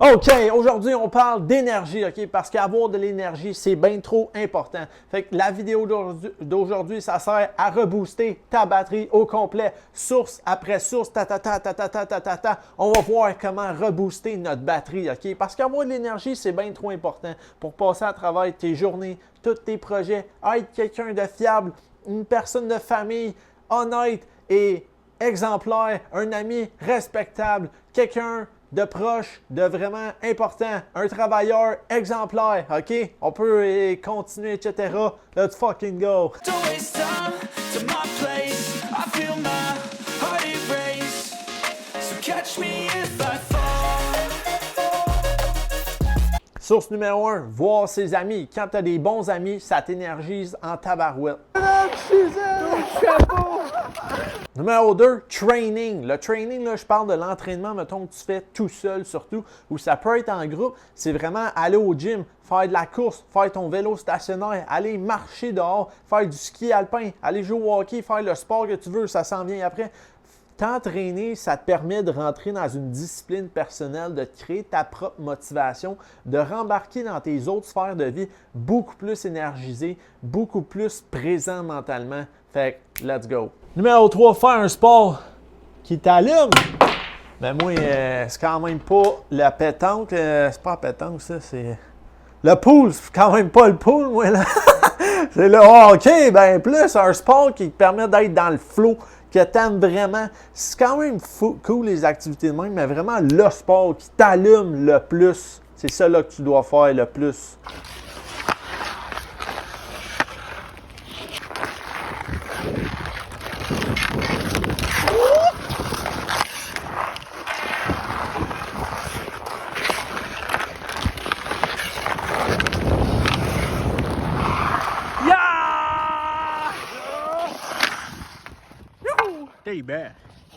OK, aujourd'hui, on parle d'énergie, OK? Parce qu'avoir de l'énergie, c'est bien trop important. Fait que la vidéo d'aujourd'hui, ça sert à rebooster ta batterie au complet, source après source, On va voir comment rebooster notre batterie, OK? Parce qu'avoir de l'énergie, c'est bien trop important pour passer à travers tes journées, tous tes projets, être quelqu'un de fiable, une personne de famille honnête et exemplaire, un ami respectable, quelqu'un de proche, de vraiment important, un travailleur exemplaire, OK? On peut continuer, etc. Let's fucking go! Source numéro 1, voir ses amis. Quand tu as des bons amis, ça t'énergise en tabarouette. Numéro 2, training. Le training, là, je parle de l'entraînement, mettons que tu fais tout seul surtout, ou ça peut être en groupe. C'est vraiment aller au gym, faire de la course, faire ton vélo stationnaire, aller marcher dehors, faire du ski alpin, aller jouer au hockey, faire le sport que tu veux, ça s'en vient après. T'entraîner, ça te permet de rentrer dans une discipline personnelle, de créer ta propre motivation, de rembarquer dans tes autres sphères de vie beaucoup plus énergisé, beaucoup plus présent mentalement. Fait que, let's go! Numéro 3, faire un sport qui t'allume. Ben moi, c'est quand même pas la pétanque. C'est pas la pétanque, ça, c'est... Le pool, c'est quand même pas le pool, moi, là. C'est le hockey, ben plus un sport qui te permet d'être dans le flow, que t'aimes vraiment. C'est quand même cool les activités de même, mais vraiment le sport qui t'allume le plus, c'est ça là que tu dois faire le plus.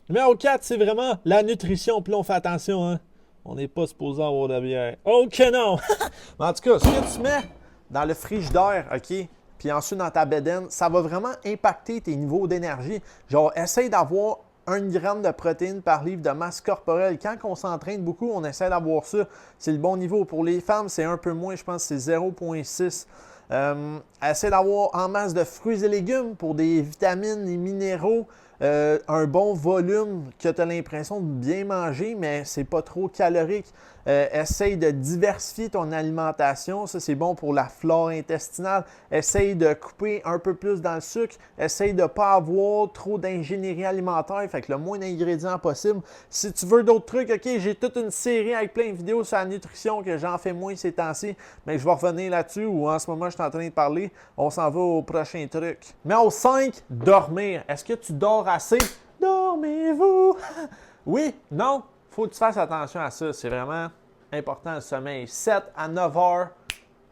Numéro 4, c'est vraiment la nutrition. Puis là, on fait attention, hein. On n'est pas supposé avoir de la bière. OK, non! Mais en tout cas, ce que tu mets dans le frigidaire, OK, puis ensuite dans ta bedaine, ça va vraiment impacter tes niveaux d'énergie. Genre, essaye d'avoir 1 gramme de protéines par livre de masse corporelle. Quand on s'entraîne beaucoup, on essaie d'avoir ça. C'est le bon niveau. Pour les femmes, c'est un peu moins, je pense que c'est 0,6. Essaie d'avoir en masse de fruits et légumes pour des vitamines et minéraux. Un bon volume que tu as l'impression de bien manger, mais c'est pas trop calorique. Essaye de diversifier ton alimentation. Ça, c'est bon pour la flore intestinale. Essaye de couper un peu plus dans le sucre. Essaye de ne pas avoir trop d'ingénierie alimentaire. Fait que le moins d'ingrédients possible. Si tu veux d'autres trucs, OK, j'ai toute une série avec plein de vidéos sur la nutrition que j'en fais moins ces temps-ci. Mais je vais revenir là-dessus ou en ce moment, je suis en train de parler. On s'en va au prochain truc. Mais au 5, dormir. Est-ce que tu dors assez? Dormez-vous? Oui, non? Faut que tu fasses attention à ça. C'est vraiment important le sommeil. 7 à 9 heures.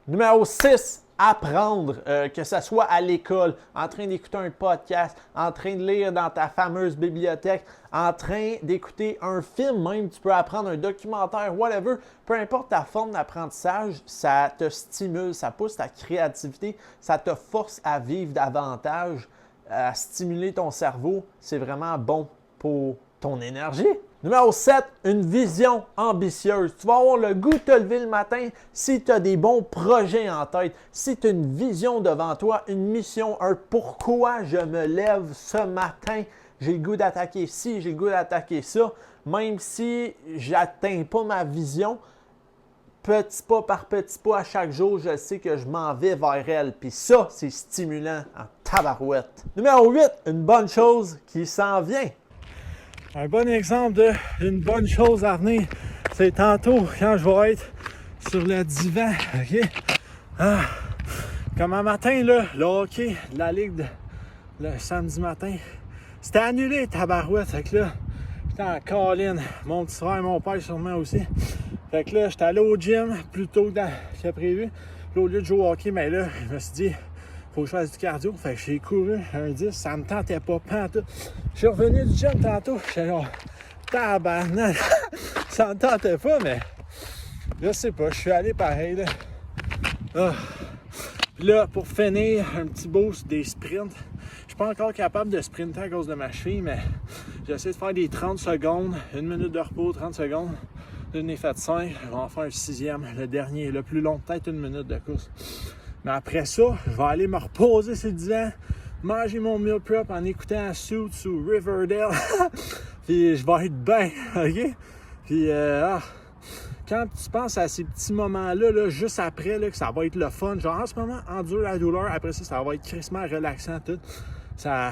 Numéro 6, apprendre. Que ce soit à l'école, en train d'écouter un podcast, en train de lire dans ta fameuse bibliothèque, en train d'écouter un film même. Tu peux apprendre un documentaire, whatever. Peu importe ta forme d'apprentissage, ça te stimule, ça pousse ta créativité, ça te force à vivre davantage, à stimuler ton cerveau. C'est vraiment bon pour ton énergie. Numéro 7, une vision ambitieuse. Tu vas avoir le goût de te lever le matin si tu as des bons projets en tête, si tu as une vision devant toi, une mission, un pourquoi je me lève ce matin. J'ai le goût d'attaquer ci, j'ai le goût d'attaquer ça. Même si je n'atteins pas ma vision, petit pas par petit pas à chaque jour, je sais que je m'en vais vers elle. Puis ça, c'est stimulant en tabarouette. Numéro 8, une bonne chose qui s'en vient. Un bon exemple d'une bonne chose à venir, c'est tantôt quand je vais être sur le divan, OK? Comme un matin, là, le hockey de la Ligue le samedi matin, c'était annulé, tabarouette. Fait que là, j'étais en colline. Mon petit frère et mon père sûrement aussi. Fait que là, j'étais allé au gym plus tôt que prévu. Puis au lieu de jouer au hockey, mais là, je me suis dit, faut que je fasse du cardio. Fait que j'ai couru un 10, ça me tentait pas pantoute. Je suis revenu du gym tantôt, j'étais genre, tabarnak, ça me tentait pas, mais je sais pas, je suis allé pareil, là. Puis là, pour finir, un petit boost des sprints. Je suis pas encore capable de sprinter à cause de ma cheville, mais j'essaie de faire des 30 secondes, 1 minute de repos, 30 secondes. J'en ai fait 5, je vais en faire un 6e, le dernier, le plus long, peut-être 1 minute de course. Mais après ça, je vais aller me reposer sur le divan, manger mon meal prep en écoutant Suits ou Riverdale. Puis je vais être bien, OK? Puis quand tu penses à ces petits moments-là, là, juste après, là, que ça va être le fun, genre en ce moment, endure la douleur, après ça va être crissement relaxant, tout. Ça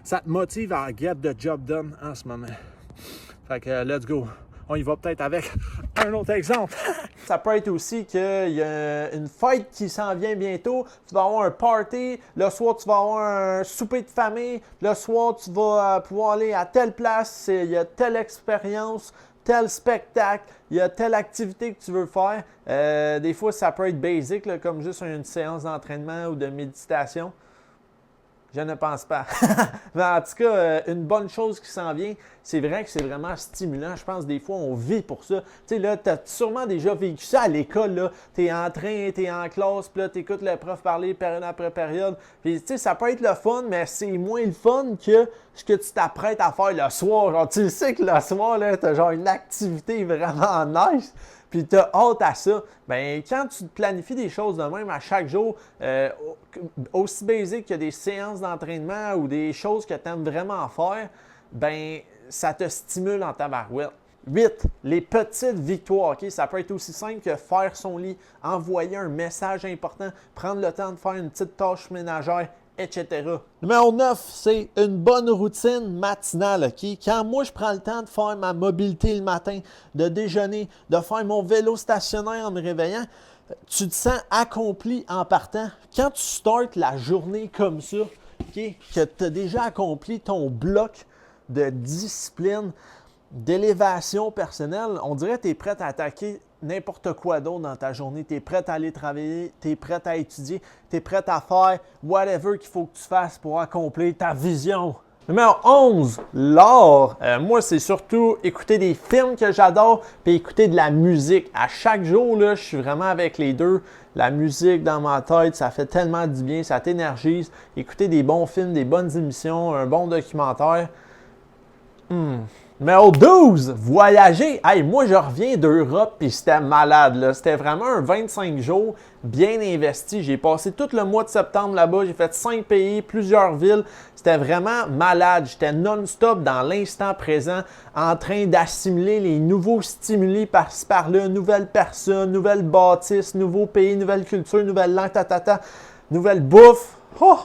te motive à get the job done en ce moment. Fait que let's go. On y va peut-être avec un autre exemple. Ça peut être aussi qu'il y a une fête qui s'en vient bientôt. Tu vas avoir un party. Le soir, tu vas avoir un souper de famille. Le soir, tu vas pouvoir aller à telle place. Il y a telle expérience, tel spectacle. Il y a telle activité que tu veux faire. Des fois, ça peut être basic, là, comme juste une séance d'entraînement ou de méditation. Je ne pense pas. Mais en tout cas, une bonne chose qui s'en vient, c'est vrai que c'est vraiment stimulant. Je pense des fois, on vit pour ça. Tu sais, là, tu as sûrement déjà vécu ça à l'école. Tu es en train, tu es en classe, puis là, tu écoutes le prof parler période après période. Puis, tu sais, ça peut être le fun, mais c'est moins le fun que ce que tu t'apprêtes à faire le soir. Genre, tu sais que le soir, tu as genre une activité vraiment nice. Puis tu as hâte à ça. Bien, quand tu te planifies des choses de même à chaque jour, aussi basique que des séances d'entraînement ou des choses que tu aimes vraiment faire, bien, ça te stimule en tabarouette. 8. Les petites victoires. Okay? Ça peut être aussi simple que faire son lit, envoyer un message important, prendre le temps de faire une petite tâche ménagère, etc. Numéro 9, c'est une bonne routine matinale. Okay? Quand moi, je prends le temps de faire ma mobilité le matin, de déjeuner, de faire mon vélo stationnaire en me réveillant, tu te sens accompli en partant. Quand tu startes la journée comme ça, okay, que tu as déjà accompli ton bloc de discipline, d'élévation personnelle, on dirait que tu es prêt à attaquer n'importe quoi d'autre dans ta journée. Tu es prêt à aller travailler, tu es prêt à étudier, tu es prêt à faire whatever qu'il faut que tu fasses pour accomplir ta vision. Numéro 11, l'art. Moi, c'est surtout écouter des films que j'adore puis écouter de la musique. À chaque jour, là, je suis vraiment avec les deux. La musique dans ma tête, ça fait tellement du bien, ça t'énergise. Écouter des bons films, des bonnes émissions, un bon documentaire. Numéro 12, voyager. Hey, moi, je reviens d'Europe et c'était malade. Là. C'était vraiment un 25 jours bien investi. J'ai passé tout le mois de septembre là-bas. J'ai fait 5 pays, plusieurs villes. C'était vraiment malade. J'étais non-stop dans l'instant présent en train d'assimiler les nouveaux stimuli par-ci par-là, nouvelles personnes, nouvelles bâtisses, nouveaux pays, nouvelles cultures, nouvelles langues, nouvelle bouffe. Oh!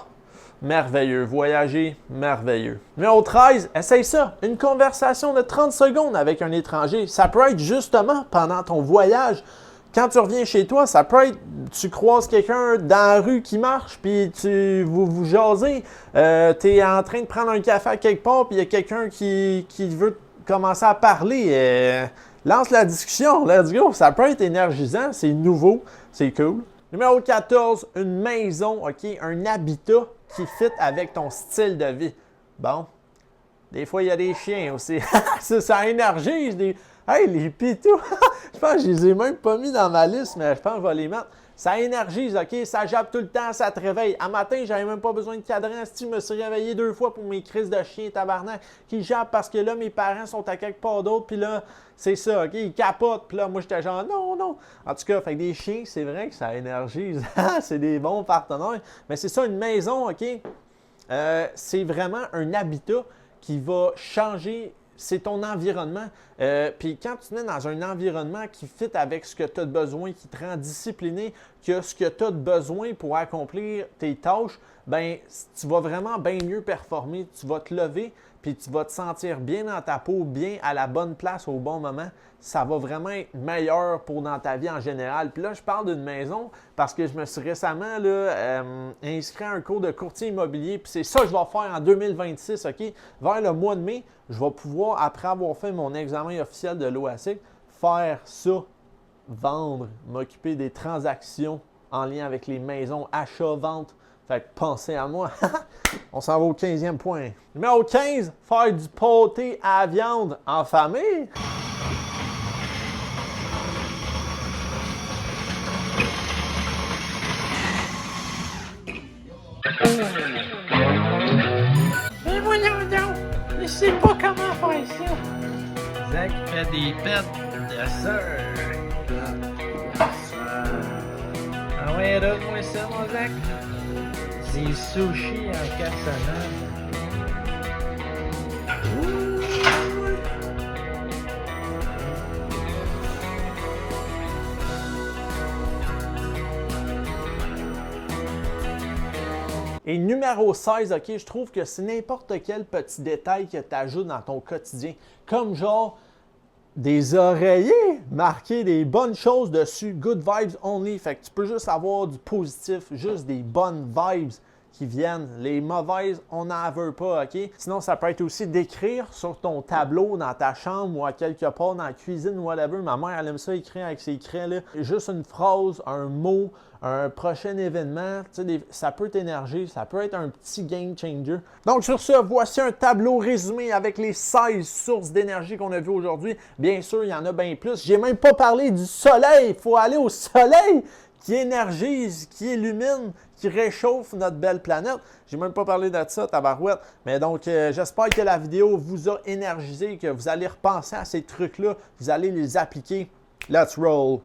Merveilleux. Voyager, merveilleux. Numéro 13, essaye ça. Une conversation de 30 secondes avec un étranger. Ça peut être justement pendant ton voyage. Quand tu reviens chez toi, ça peut être, tu croises quelqu'un dans la rue qui marche, puis vous jasez. Tu es en train de prendre un café à quelque part, puis il y a quelqu'un qui veut commencer à parler. Lance la discussion, let's go. Ça peut être énergisant, c'est nouveau, c'est cool. Numéro 14, une maison, OK, un habitat qui fit avec ton style de vie. Bon, des fois, il y a des chiens aussi. ça énergise. Hey, les pitous! Je pense que je les ai même pas mis dans ma liste, mais je pense que je vais les mettre. Ça énergise, OK? Ça jappe tout le temps, ça te réveille. À matin, j'avais même pas besoin de cadran. Si je me suis réveillé 2 fois pour mes crises de chien tabarnak qui jappent parce que là, mes parents sont à quelque part d'autre, puis là, c'est ça, OK? Ils capotent, puis là, moi, j'étais genre, non, non. En tout cas, fait que des chiens, c'est vrai que ça énergise. C'est des bons partenaires. Mais c'est ça, une maison, OK? C'est vraiment un habitat qui va changer. C'est ton environnement. Puis quand tu es dans un environnement qui fit avec ce que tu as de besoin, qui te rend discipliné, qui a ce que tu as de besoin pour accomplir tes tâches, bien, tu vas vraiment bien mieux performer. Tu vas te lever, puis tu vas te sentir bien dans ta peau, bien à la bonne place au bon moment. Ça va vraiment être meilleur pour dans ta vie en général. Puis là, je parle d'une maison parce que je me suis récemment là, inscrit à un cours de courtier immobilier. Puis c'est ça que je vais faire en 2026, OK? Vers le mois de mai, je vais pouvoir, après avoir fait mon examen officiel de l'OASIC, faire ça, vendre, m'occuper des transactions en lien avec les maisons, achat, vente. Fait que pensez à moi. On s'en va au 15e point. Numéro 15, faire du pâté à viande en famille. Mais voyons donc, je sais pas comment faire ça. Zach fait des pets de Yes, sir! Ah ouais, donne-moi ça, mon Zach! C'est sushi en cassonade. Et numéro 16, ok, je trouve que c'est n'importe quel petit détail que tu ajoutes dans ton quotidien. Comme genre des oreillers marqués des bonnes choses dessus. Good vibes only. Fait que tu peux juste avoir du positif, juste des bonnes vibes qui viennent. Les mauvaises, on n'en veut pas, ok? Sinon, ça peut être aussi d'écrire sur ton tableau dans ta chambre ou à quelque part dans la cuisine ou whatever. Ma mère, elle aime ça écrire avec ses craies, là. Juste une phrase, un mot, un prochain événement, ça peut t'énerger, ça peut être un petit game changer. Donc sur ce, voici un tableau résumé avec les 16 sources d'énergie qu'on a vues aujourd'hui. Bien sûr, il y en a bien plus. J'ai même pas parlé du soleil. Il faut aller au soleil qui énergise, qui illumine, qui réchauffe notre belle planète. J'ai même pas parlé de ça, tabarouette. Mais donc, j'espère que la vidéo vous a énergisé, que vous allez repenser à ces trucs-là, vous allez les appliquer. Let's roll!